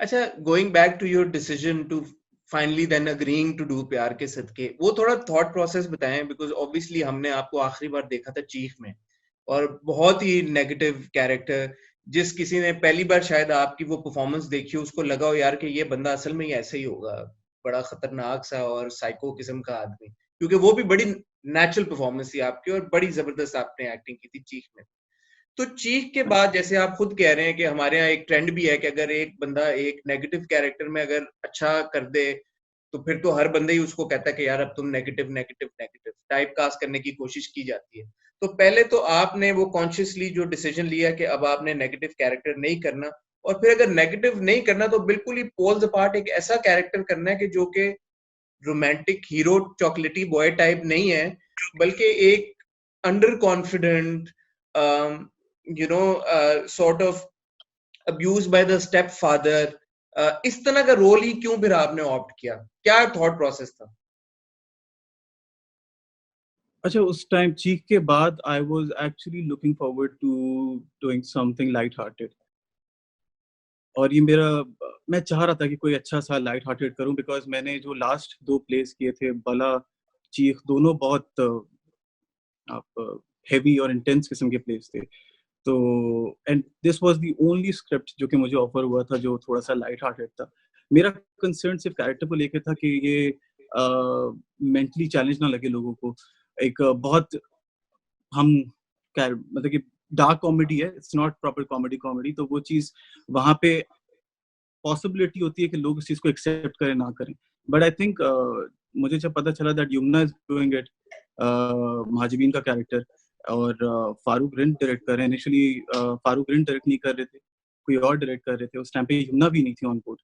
अच्छा, going back to your decision to finally then agreeing to do Pyaar Ke Sadqay, वो थोड़ा thought process बताएं, because obviously हमने आपको आखिरी बार देखा था चीख में, और बहुत ही नेगेटिव कैरेक्टर। जिस किसी ने पहली बार शायद आपकी वो परफॉर्मेंस देखी हो, उसको लगा हो यार कि ये बंदा असल में ही ऐसे ही होगा, बड़ा खतरनाक सा और साइको किस्म का आदमी, क्योंकि वो भी बड़ी नेचुरल परफॉर्मेंस थी आपकी और बड़ी जबरदस्त आपने एक्टिंग की थी चीख में। तो चीख के बाद जैसे आप खुद कह रहे हैं कि हमारे यहाँ एक ट्रेंड भी है कि अगर एक बंदा एक नेगेटिव कैरेक्टर में अगर अच्छा कर दे, तो फिर तो हर बंदा ही उसको कहता है कि यार अब तुम negative negative negative typecast करने की कोशिश की जाती है। तो पहले तो आपने वो कॉन्शियसली जो डिसीजन लिया कि अब आपने नेगेटिव कैरेक्टर नहीं करना, और फिर अगर नेगेटिव नहीं करना तो बिल्कुल ही पोल्स अपार्ट एक ऐसा कैरेक्टर करना है कि जो कि रोमांटिक हीरो चॉकलेटी बॉय टाइप नहीं है, बल्कि एक under confident, sort of abuse by the step father, इस तरह का रोल ही क्यों फिर आपने ऑप्ट किया? क्या थॉट प्रोसेस था? अच्छा, उस टाइम चीख के बाद I was actually looking forward to doing something light hearted, और ये मेरा, मैं चाह रहा था कि कोई अच्छा सा लाइट हार्टेड करूं, बिकॉज मैंने जो लास्ट 2 प्लेस किए थे, बला, चीख, दोनों बहुत आप हेवी और इंटेंस किस्म के प्लेस थे। तो and this was the only script जो कि मुझे ऑफर हुआ था जो थोड़ा सा लाइट हार्टेड था। मेरा कंसर्न सिर्फ कैरेक्टर को लेकर था कि ये मेंटली चैलेंज ना लगे लोगों को। एक बहुत हम मतलब कि डार्क कॉमेडी है, it's not proper comedy comedy, तो वो चीज वहां पे पॉसिबिलिटी होती है कि लोग इस चीज को एक्सेप्ट करें ना करें। बट आई थिंक मुझे जब पता चला that Yamuna is doing it, Mahajabeen का कैरेक्टर, और फारूक रिंट डायरेक्ट कर रहे हैं। इनिशियली फारूक रिंट डायरेक्ट नहीं कर रहे थे, कोई और डायरेक्ट कर रहे थे। उस टाइम पे यमुना भी नहीं थी ऑन बोर्ड।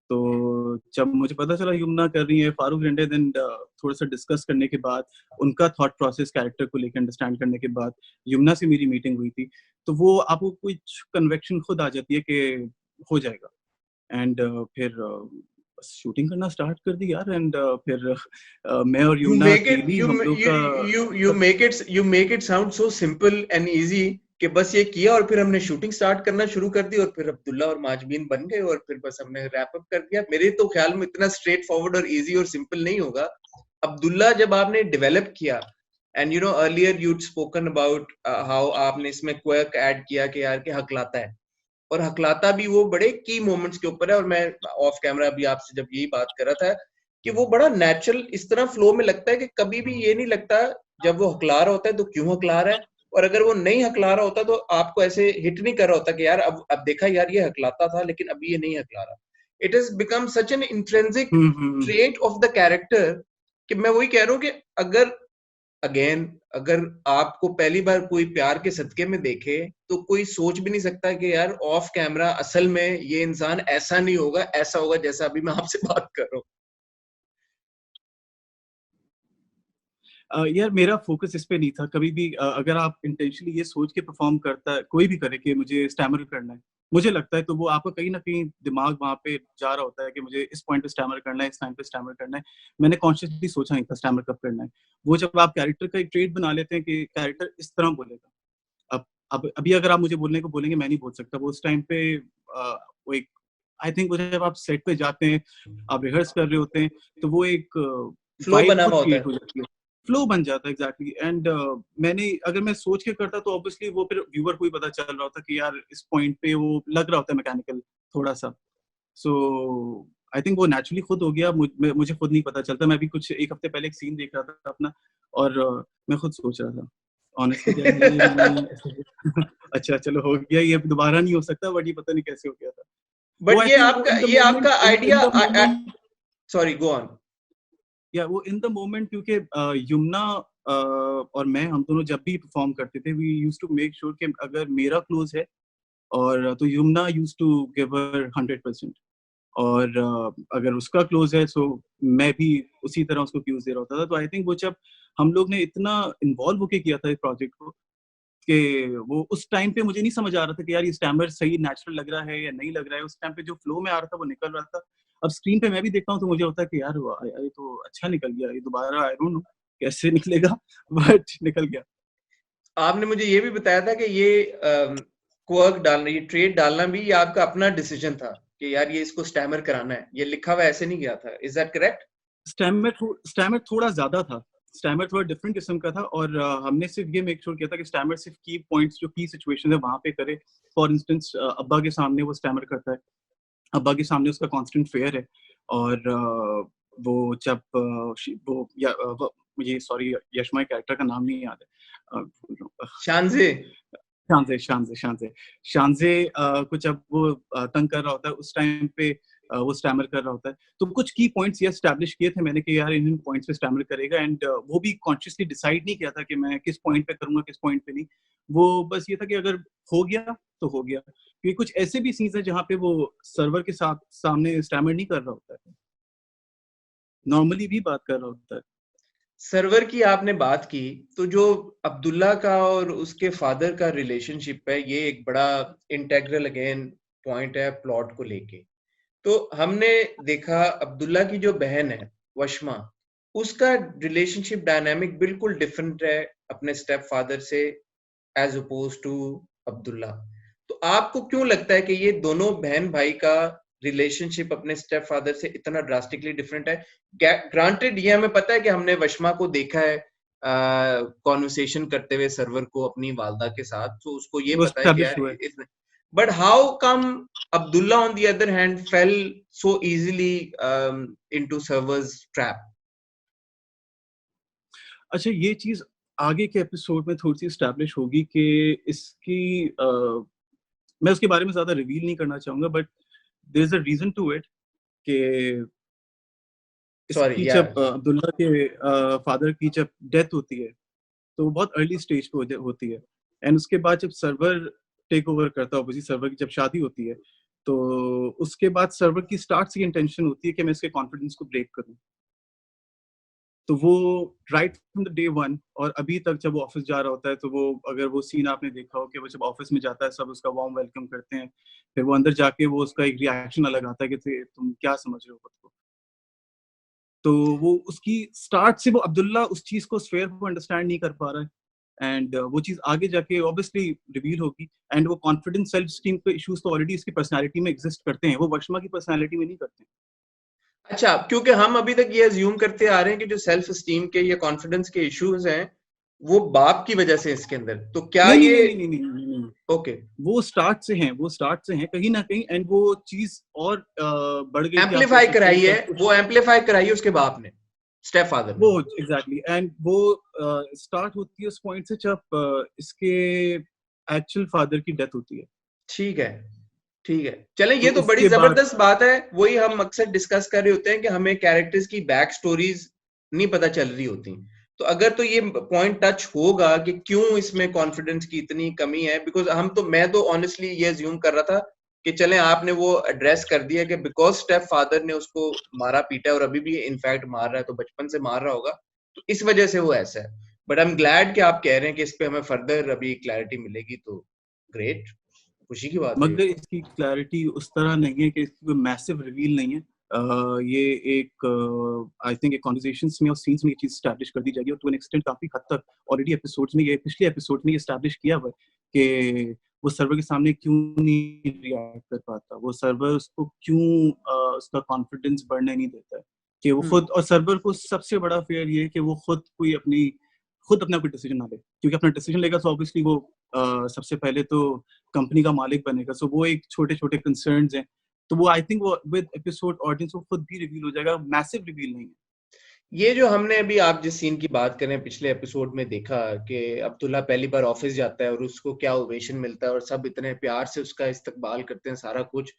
तो जब मुझे पता चला यमुना कर रही है, फारूक रिंट, देन थोड़ा सा डिस्कस करने के बाद, उनका थॉट प्रोसेस कैरेक्टर को लेकर अंडरस्टैंड करने के बाद यमुना से मेरी मीटिंग हुई थी। तो वो आपको कुछ कन्वेक्शन खुद आ जाती है कि हो जाएगा। एंड फिर शूटिंग करना स्टार्ट कर दी यार। एंड फिर मैं और You यमुना make it अकेली, you हम लोग का you make it sound so simple and easy कि बस ये किया और फिर हमने शूटिंग स्टार्ट करना शुरू कर दी और फिर अब्दुल्ला और माजबीन बन गए और फिर बस हमने रैप अप कर दिया। मेरे तो ख्याल में इतना स्ट्रेट फॉरवर्ड और इजी और सिंपल नहीं होगा। अब्दुल्ला जब आपने डेवलप किया, and earlier you'd spoken about how आपने इसमें क्वर्क ऐड किया कि यार के हकलाता है, और हकलाता भी वो बड़े की मोमेंट्स के ऊपर है। और मैं ऑफ कैमरा भी आपसे जब यही बात कर रहा था कि वो बड़ा नेचुरल इस तरह फ्लो में लगता है कि कभी भी ये नहीं लगता जब वो हकला रहा होता है तो क्यों हकला रहा है, और अगर वो नहीं हकला रहा होता तो आपको ऐसे हिट नहीं कर रहा होता कि यार अब देखा यार ये हकलाता था लेकिन अभी ये नहीं हकला रहा। It has become such an intrinsic trait of the character कि मैं वही कह रहा हूँ कि अगर अगेन अगर आपको पहली बार कोई प्यार के सदके में देखे तो कोई सोच भी नहीं सकता कि यार ऑफ कैमरा असल में ये इंसान ऐसा नहीं होगा, ऐसा होगा जैसा अभी मैं आपसे बात कर रहा हूँ। यार मेरा फोकस इस पे नहीं था कभी भी। अगर आप इंटेंशनली ये सोच के परफॉर्म करता है, कोई भी करे कि मुझे स्टैमर करना है, मुझे लगता है तो वो आपका कहीं ना कहीं दिमाग वहां पे जा रहा होता है कि मुझे इस पॉइंट पे स्टैमर करना है, इस टाइम पे स्टैमर करना है। मैंने कॉन्शियसली सोचा नहीं था स्टैमर कब करना है। वो जब आप कैरेक्टर का एक ट्रेट बना लेते हैं कि कैरेक्टर इस तरह बोलेगा, अब अभी अगर आप मुझे बोलने को बोलेंगे, मैं नहीं बोल सकता। वो उस टाइम पे वो एक, आई थिंक वो जब आप सेट पे जाते हैं, आप रिहर्स कर रहे होते हैं, तो वो एक फ्लो वाइब बना खुद हुआ होता क्रिएट है। हो जाती है, फ्लो बन जाता है। एग्जैक्टली। एंड मैंने, अगर मैं सोच के करता तो ऑब्वियसली वो फिर व्यूअर को ही पता चल रहा होता कि यार इस पॉइंट पे वो लग रहा होता है मैकेनिकल थोड़ा सा। सो आई थिंक वो नेचुरली खुद हो गया। मुझे खुद नहीं पता चलता। मैं भी कुछ एक हफ्ते पहले एक सीन देख रहा था अपना, और मैं खुद सोच रहा था ऑनेस्टली यार ये मैंने अच्छा चलो हो गया, ये दोबारा नहीं हो सकता, बट ये पता नहीं कैसे हो गया था। वो बट आई ये थिंक वो आपका इन द ये मोमेंट, आपका in idea, the moment, sorry go on. या वो इन द मोमेंट, क्योंकि यमुना और मैं, हम दोनों जब भी परफॉर्म करते थे, we use to make sure कि अगर मेरा क्लोज है और तो Yamuna use to give her 100%, और अगर उसका क्लोज है सो मैं भी उसी तरह उसको क्यूज दे रहा होता था। तो आई थिंक वो जब हम लोग ने इतना इन्वॉल्व होके किया था इस प्रोजेक्ट को कि वो उस टाइम पे मुझे नहीं समझ आ रहा था कि यार ये स्टैमर सही नेचुरल लग रहा है या नहीं लग रहा है। उस टाइम पे जो फ्लो में आ रहा था वो निकल रहा था। अब स्क्रीन पे मैं भी देखता हूँ तो मुझे होता है कि यार ये तो अच्छा निकल गया, ये दोबारा आई डोंट नो कैसे निकलेगा बट निकल गया। आपने मुझे ये भी बताया था कि ये क्वर्क डालना, ये ट्रेड डालना भी ये आपका अपना डिसीजन था कि यार ये इसको स्टैमर कराना है, ये लिखा हुआ ऐसे नहीं गया था, इज दैट करेक्ट? स्टैमर थोड़ा ज्यादा था, स्टैमर थोड़ा डिफरेंट किस्म का था, और हमने सिर्फ ये मेक श्योर किया था कि स्टैमर सिर्फ की पॉइंट्स जो की सिचुएशन है वहां पे करे। फॉर इंस्टेंस अब्बा के सामने वो स्टैमर करता है, अब्बा के सामने उसका कांस्टेंट फेयर है, और वो जब मुझे सॉरी यशमा कैरेक्टर का नाम नहीं याद है, शानजे शानजे को जब वो तंग कर रहा होता है उस टाइम पे वो स्टैमर कर रहा होता है, तो कुछ की पॉइंट्स ये एस्टैब्लिश किए थे मैंने कि यार इन पॉइंट्स पे स्टैमर करेगा, एंड वो भी कॉन्शियसली डिसाइड नहीं किया था कि मैं किस पॉइंट पे करूंगा किस पॉइंट पे नहीं। वो बस ये था कि अगर हो गया तो हो गया, क्योंकि कुछ ऐसे भी सीन्स हैं जहाँ पे वो सर्वर के साथ सामने स्टैमर नहीं कर रहा होता है, नॉर्मली भी बात कर रहा होता है। सर्वर की आपने बात की, तो जो अब्दुल्ला का और उसके फादर का रिलेशनशिप है, ये एक बड़ा इंटेग्रल अगेन पॉइंट है प्लॉट को लेके। तो हमने देखा अब्दुल्ला की जो बहन है वशमा, उसका रिलेशनशिप डायनामिक बिल्कुल डिफरेंट है अपने स्टेप फादर से एज अपोज टू अब्दुल्ला। तो आपको क्यों लगता है कि ये दोनों बहन भाई का रिलेशनशिप अपने स्टेप फादर से इतना ड्रास्टिकली डिफरेंट है? ग्रांटेड ये हमें पता है कि हमने वशमा को देखा है कॉन्वर्सेशन करते हुए सर्वर को अपनी वालदा के साथ, तो उसको ये पता है कि यार, but how come Abdullah on the other hand fail so easily into servers trap? अच्छा, ये चीज आगे के एपिसोड में थोड़ी सी एस्टैब्लिश होगी कि इसकी मैं उसके बारे में ज्यादा रिवील नहीं करना चाहूंगा, but there is a reason to it कि इसकी जब अब्दुल्ला के फादर की जब डेथ होती है तो बहुत अर्ली स्टेज पे होती है, एंड उसके बाद जब सर्वर टेक ओवर करता है, ऑब्वियसली सर्वर की जब शादी होती है, तो उसके बाद सर्वर की स्टार्ट से इंटेंशन होती है कि मैं इसके कॉन्फिडेंस को ब्रेक करूं। तो वो right from the day one, और अभी तक जब वो ऑफिस जा रहा होता है, तो वो अगर वो सीन आपने देखा हो कि वो जब ऑफिस में जाता है सब उसका वार्म वेलकम करते हैं, फिर वो अंदर जाके वो उसका एक रिएक्शन अलग आता है कि तुम क्या समझ रहे हो खुद को। तो वो उसकी स्टार्ट से वो अब्दुल्ला उस चीज को स्फेयर को अंडरस्टैंड नहीं कर पा रहा है, एंड वो चीज आगे जाके ऑब्वियसली रिवील होगी, एंड वो कॉन्फिडेंस सेल्फ स्टीम के इश्यूज तो ऑलरेडी इसकी पर्सनालिटी में एग्जिस्ट करते हैं, वो वशमा की पर्सनालिटी में नहीं करते। अच्छा, क्योंकि हम अभी तक ये अज्यूम करते आ रहे हैं कि जो सेल्फ स्टीम के या कॉन्फिडेंस के इश्यूज हैं वो बाप की वजह से इसके अंदर, तो क्या नहीं, ये नहीं, ओके, वो स्टार्ट से हैं कहीं ना कहीं, एंड वो चीज और बढ़ गई, एम्पलीफाई कराई है, वो एम्पलीफाई कराई है उसके बाप ने, स्टेप फादर ने। वो एग्जैक्टली, एंड वो स्टार्ट होती है उस पॉइंट से जब इसके एक्चुअल फादर की डेथ होती है। ठीक है, ठीक है, चलें, ये तो बड़ी इसके बाद जबरदस्त बात है। वही हम अक्सर डिस्कस कर रहे होते हैं कि हमें कैरेक्टर्स की बैक स्टोरीज नहीं पता चल रही होती। तो अगर तो ये पॉइंट टच होगा कि क्यों इसमें कॉन्फिडेंस की इतनी कमी है, बिकॉज मैं तो ऑनेस्टली ये अज्यूम कर रहा था कि चलें आपने वो एड्रेस कर दिया कि बिकॉज स्टेप फादर ने उसको मारा पीटा और अभी भी इनफैक्ट मार रहा है, तो बचपन से मार रहा होगा, तो इस वजह से वो ऐसा है। बट आई एम ग्लैड कि आप कह रहे हैं कि इस पे हमें फर्दर अभी क्लैरिटी मिलेगी, तो ग्रेट, खुशी की बात है। मगर इसकी क्लैरिटी उस तरह नहीं है कि इसकी कोई मैसिव रिवील नहीं है। ये एक आई थिंक एक कन्वर्सेशंस में और सीन्स में ये चीज एस्टैब्लिश कर दी जाएगी, और टू एन एक्सटेंट काफी हद तक ऑलरेडी एपिसोड्स में, ये पिछले एपिसोड में एस्टैब्लिश किया हुआ है कि वो सर्वर के सामने क्यों नहीं रिएक्ट कर पाता, वो सर्वर उसको क्यों उसका कॉन्फिडेंस बढ़ने नहीं देता है, कि वो खुद, और सर्वर को सबसे बड़ा फेयर ये है कि वो खुद अपना कोई डिसीजन ना ले, क्योंकि अपना डिसीजन लेगा तो ऑब्वियसली वो सबसे पहले तो कंपनी का मालिक बनेगा। सो वो एक छोटे छोटे कंसर्न्स हैं, तो वो आई थिंक वो विद एपिसोड ऑडियंस को खुद भी रिवील हो जाएगा, मैसिव रिवील नहीं है। ये जो हमने अभी आप जिस सीन की बात करें पिछले एपिसोड में देखा कि अब्दुल्ला पहली बार ऑफिस जाता है और उसको क्या ओवेशन मिलता है और सब इतने प्यार से उसका इस्तकबाल करते हैं सारा कुछ,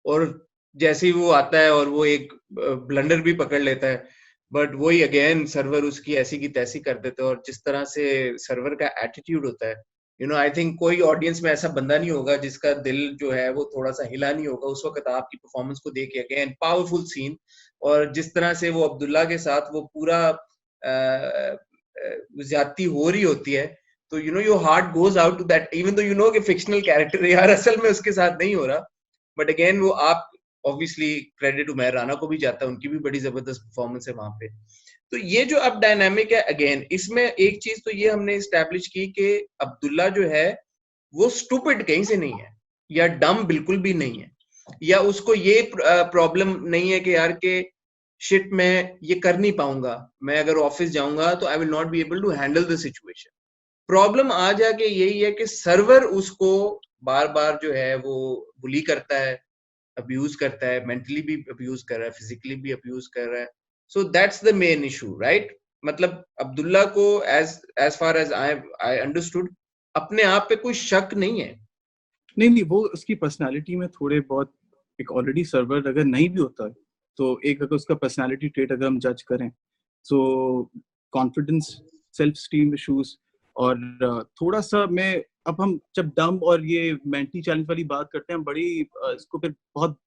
और जैसे ही वो आता है और वो एक ब्लंडर भी पकड़ लेता है, बट वही अगेन सर्वर उसकी ऐसी की तैसी कर देते हैं। और जिस तरह से सर्वर का एटीट्यूड होता है, आई थिंक कोई ऑडियंस में ऐसा बंदा नहीं होगा जिसका दिल जो है वो थोड़ा सा हिला नहीं होगा उस वक्त आपकी परफॉर्मेंस को देख के। अगेन पावरफुल सीन, और जिस तरह से वो अब्दुल्ला के साथ वो पूरा ज्यादती हो रही होती है, तो your heart goes out to that, even though कि फिक्शनल कैरेक्टर यार असल में उसके साथ नहीं हो रहा, बट अगेन वो आप ऑब्वियसली क्रेडिट उमैर राना को भी जाता है, उनकी भी बड़ी जबरदस्त परफॉर्मेंस है वहां पे। तो ये जो अब डायनामिक है, अगेन इसमें एक चीज तो ये हमने एस्टैब्लिश की कि अब्दुल्ला जो है वो स्टूपिड कहीं से नहीं है या डम बिल्कुल भी नहीं है। या उसको ये प्रॉब्लम नहीं है कि यार के शिट मैं ये कर नहीं पाऊंगा, मैं अगर ऑफिस जाऊंगा तो I will not be able to handle the situation. Problem आ जाके यही है कि सर्वर उसको बार बार जो है वो बुली करता है, अब्यूज करता है, मेंटली भी अब्यूज कर रहा है, फिजिकली भी अब्यूज कर रहा है। So that's the main issue, right? मतलब अब्दुल्ला को as far as I understood अपने आप पे कोई शक नहीं है। नहीं, वो उसकी पर्सनालिटी में थोड़े बहुत, एक ऑलरेडी सर्वर अगर नहीं भी होता है तो एक अगर उसका पर्सनालिटी ट्रेट अगर हम जज करें, सो कॉन्फिडेंस, सेल्फ स्टीम इश्यूज, और थोड़ा सा मैं, अब हम जब डम और ये मेंटली चैलेंज वाली बात करते हैं, बड़ी इसको फिर बहुत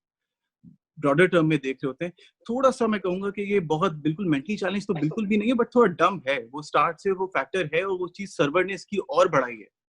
ब्रॉडर टर्म में देख रहे होते हैं। थोड़ा सा मैं कहूंगा कि ये बहुत बिल्कुल मेंटली चैलेंज तो बिल्कुल भी नहीं है, बट थोड़ा डम है, वो स्टार्ट से वो फैक्टर है, और वो चीज सर्वर ने इसकी और बढ़ाई है।